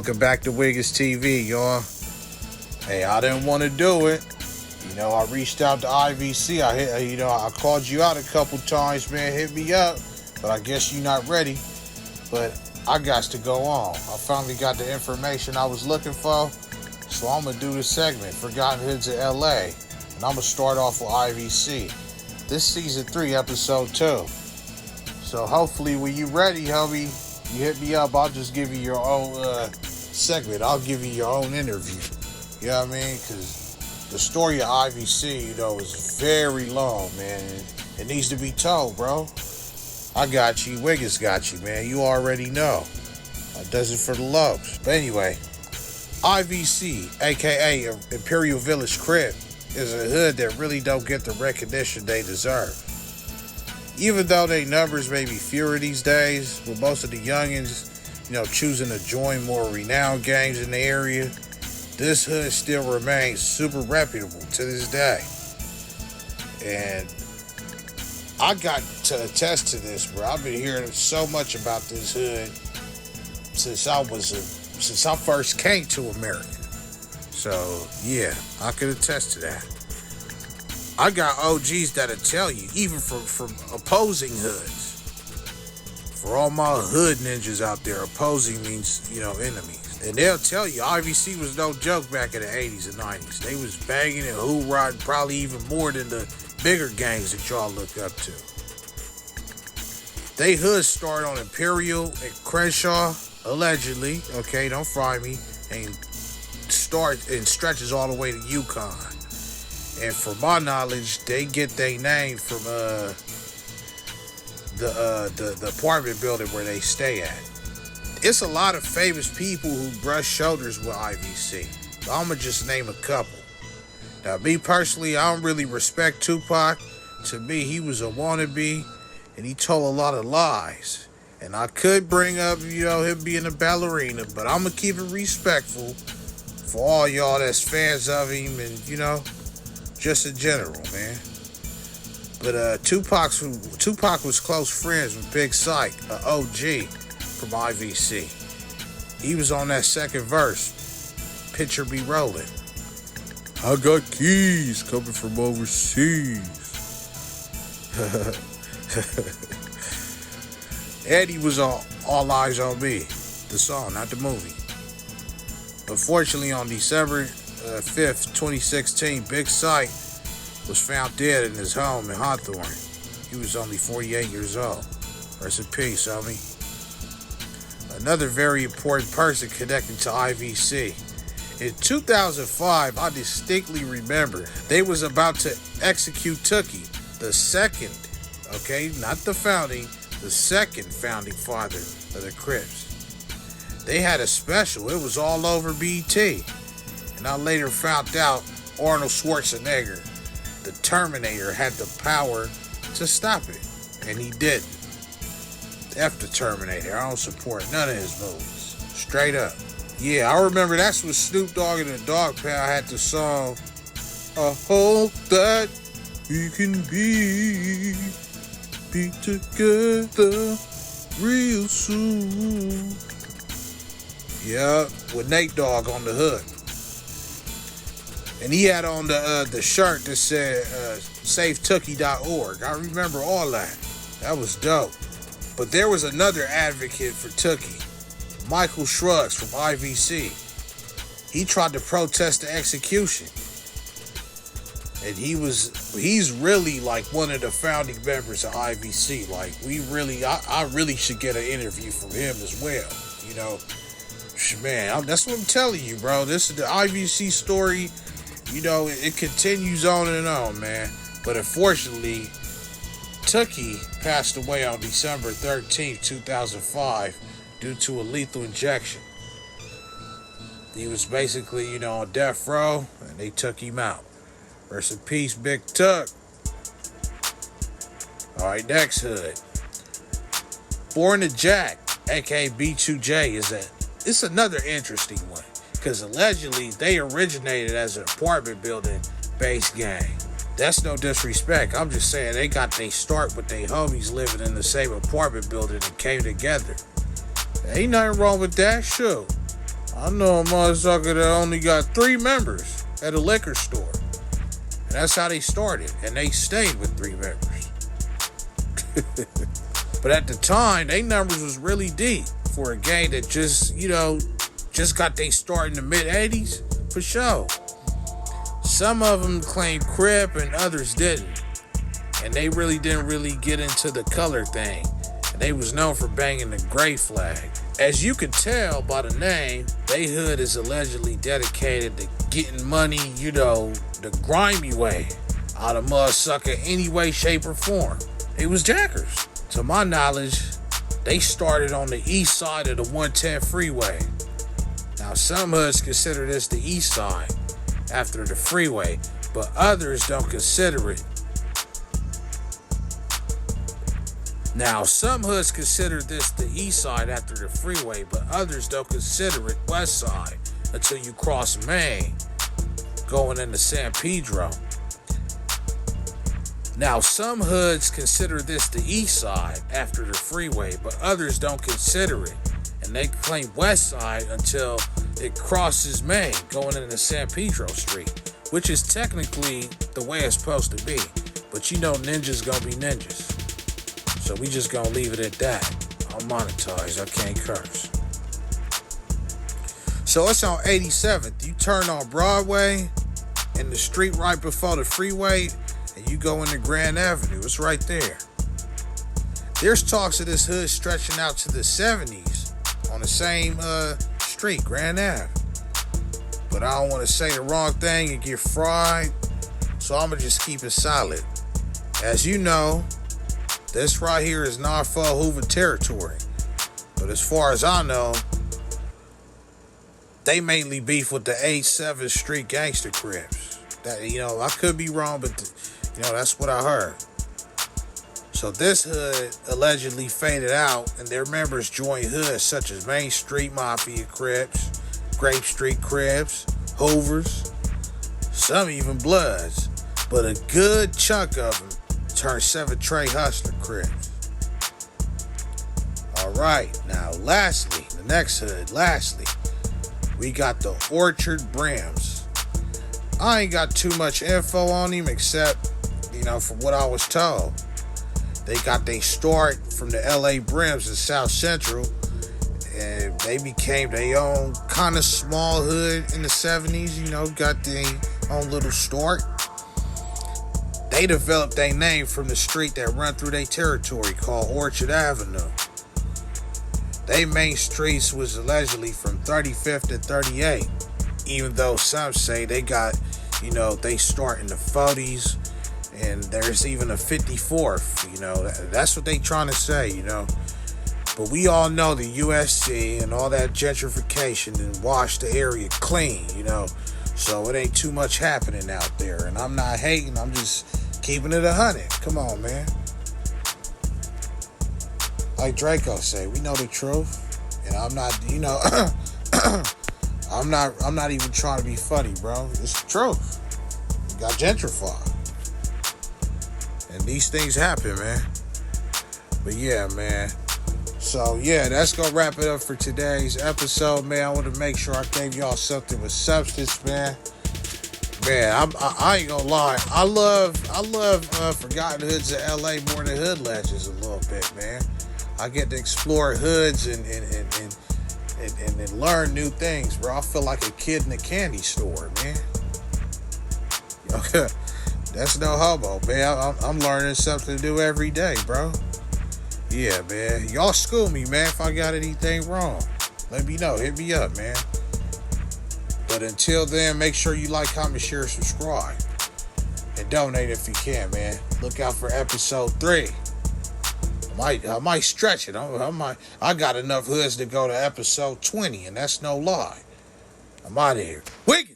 Welcome back to HOODS, y'all. Hey, I didn't want to do it. You know, I reached out to IVC. I called you out a couple times, man. Hit me up. But I guess you're not ready. But I got to go on. I finally got the information I was looking for. So I'm going to do this segment, Forgotten Hoods of LA. And I'm going to start off with IVC. This season 3, episode 2. So hopefully when you ready, homie, you hit me up. I'll just give you your own segment. I'll give you your own interview. You know what I mean? Because the story of IVC, you know, is very long, man. It needs to be told, bro. I got you. Wiggins got you, man. You already know. I does it for the loves. But anyway, IVC, a.k.a. Imperial Village Crip, is a hood that really don't get the recognition they deserve. Even though their numbers may be fewer these days, with most of the youngins, you know, choosing to join more renowned gangs in the area, this hood still remains super reputable to this day. And I got to attest to this, bro. I've been hearing so much about this hood since I first came to America. So yeah, I could attest to that. I got OGs that'll tell you, even from opposing hoods. For all my hood ninjas out there, opposing means, you know, enemies. And they'll tell you, IVC was no joke back in the 80s and 90s. They was banging and hoorahing probably even more than the bigger gangs that y'all look up to. They hoods start on Imperial and Crenshaw, allegedly, okay, don't fry me, and stretches all the way to Yukon. And from my knowledge, they get their name from the apartment building where they stay at. It's a lot of famous people who brush shoulders with IVC. But I'm gonna just name a couple. Now, me personally, I don't really respect Tupac. To me, he was a wannabe, and he told a lot of lies. And I could bring up, you know, him being a ballerina, but I'm gonna keep it respectful for all y'all that's fans of him, and you know, just in general, man. But Tupac was close friends with Big Syke, an OG from IVC. He was on that second verse, Picture Me Rolling. I got keys coming from overseas. Eddie was on All Eyes on Me, the song, not the movie. Unfortunately, on December 5th, 2016, Big Syke was found dead in his home in Hawthorne. He was only 48 years old. Rest in peace, homie. Another very important person connected to IVC. In 2005, I distinctly remember they was about to execute Tookie, the second, okay, not the founding, the second founding father of the Crips. They had a special. It was all over BET. And I later found out Arnold Schwarzenegger, the Terminator, had the power to stop it. And he didn't. F the Terminator. I don't support none of his movies. Straight up. Yeah, I remember that's when Snoop Dogg and the Dogg Pound had the song, I hope that we can be together real soon. Yeah, with Nate Dogg on the hood. And he had on the shirt that said SaveTookie.org. I remember all that. That was dope. But there was another advocate for Tookie, Michael Shrugs from IVC. He tried to protest the execution. And he's really like one of the founding members of IVC. Like I really should get an interview from him as well. You know, man, that's what I'm telling you, bro. This is the IVC story. You know, it continues on and on, man. But unfortunately, Tookie passed away on December 13th, 2005 due to a lethal injection. He was basically, you know, on death row, and they took him out. Rest in peace, Big Tuck. Alright, next hood. Born to Jack, aka B2J, it's another interesting one. Because allegedly, they originated as an apartment building based gang. That's no disrespect. I'm just saying they got their start with their homies living in the same apartment building and came together. Ain't nothing wrong with that, sure. I know a motherfucker that only got 3 members at a liquor store. And that's how they started. And they stayed with 3 members. But at the time, they numbers was really deep for a gang that just, just got they start in the mid-80s, for sure. Some of them claimed Crip and others didn't. And they really didn't get into the color thing. And they was known for banging the gray flag. As you could tell by the name, they hood is allegedly dedicated to getting money, the grimy way out of motherfucker any way, shape, or form. They was jackers. To my knowledge, they started on the east side of the 110 freeway. Now, some hoods consider this the east side after the freeway, but others don't consider it. Now, some hoods consider this the east side after the freeway, but others don't consider it west side until you cross Main, going into San Pedro. Now, some hoods consider this the east side after the freeway, but others don't consider it, and they claim west side until it crosses Main, going into San Pedro Street, which is technically the way it's supposed to be. But ninjas gonna be ninjas. So we just gonna leave it at that. I'll monetize, I can't curse. So it's on 87th. You turn on Broadway in the street right before the freeway, and you go into Grand Avenue. It's right there. There's talks of this hood stretching out to the 70s on the same street, Grand Ave. But I don't want to say the wrong thing and get fried, so I'm gonna just keep it solid. As you know, this right here is Norfolk Hoover territory. But as far as I know, they mainly beef with the 87th Street Gangster Crips. That, I could be wrong, but that's what I heard. So this hood allegedly faded out, and their members joined hoods such as Main Street Mafia Crips, Grape Street Crips, Hoovers, some even Bloods, but a good chunk of them turned 7 Trey Hustler Crips. Alright, now the next hood, we got the Orchard Brims. I ain't got too much info on him except, from what I was told. They got their start from the LA Brims in South Central, and they became their own kind of small hood in the 70s, got their own little start. They developed their name from the street that run through their territory called Orchard Avenue. They main streets was allegedly from 35th to 38, even though some say they got, they start in the 40s, and there's even a 54th, that's what they trying to say, But we all know the USC and all that gentrification and washed the area clean, So it ain't too much happening out there. And I'm not hating, I'm just keeping it 100. Come on, man. Like Draco say, we know the truth. And I'm not, I'm not even trying to be funny, bro. It's the truth. We got gentrified. And these things happen, man. But yeah, man. So yeah, that's gonna wrap it up for today's episode, man. I want to make sure I gave y'all something with substance, man. Man, I ain't gonna lie. I love Forgotten Hoods of LA more than Hood Legends a little bit, man. I get to explore hoods and learn new things, bro. I feel like a kid in a candy store, man. That's no homo, man. I'm learning something new every day, bro. Yeah, man. Y'all school me, man. If I got anything wrong, let me know. Hit me up, man. But until then, make sure you like, comment, share, subscribe. And donate if you can, man. Look out for episode 3. I might stretch it. I got enough hoods to go to episode 20, and that's no lie. I'm out of here. Wiggy!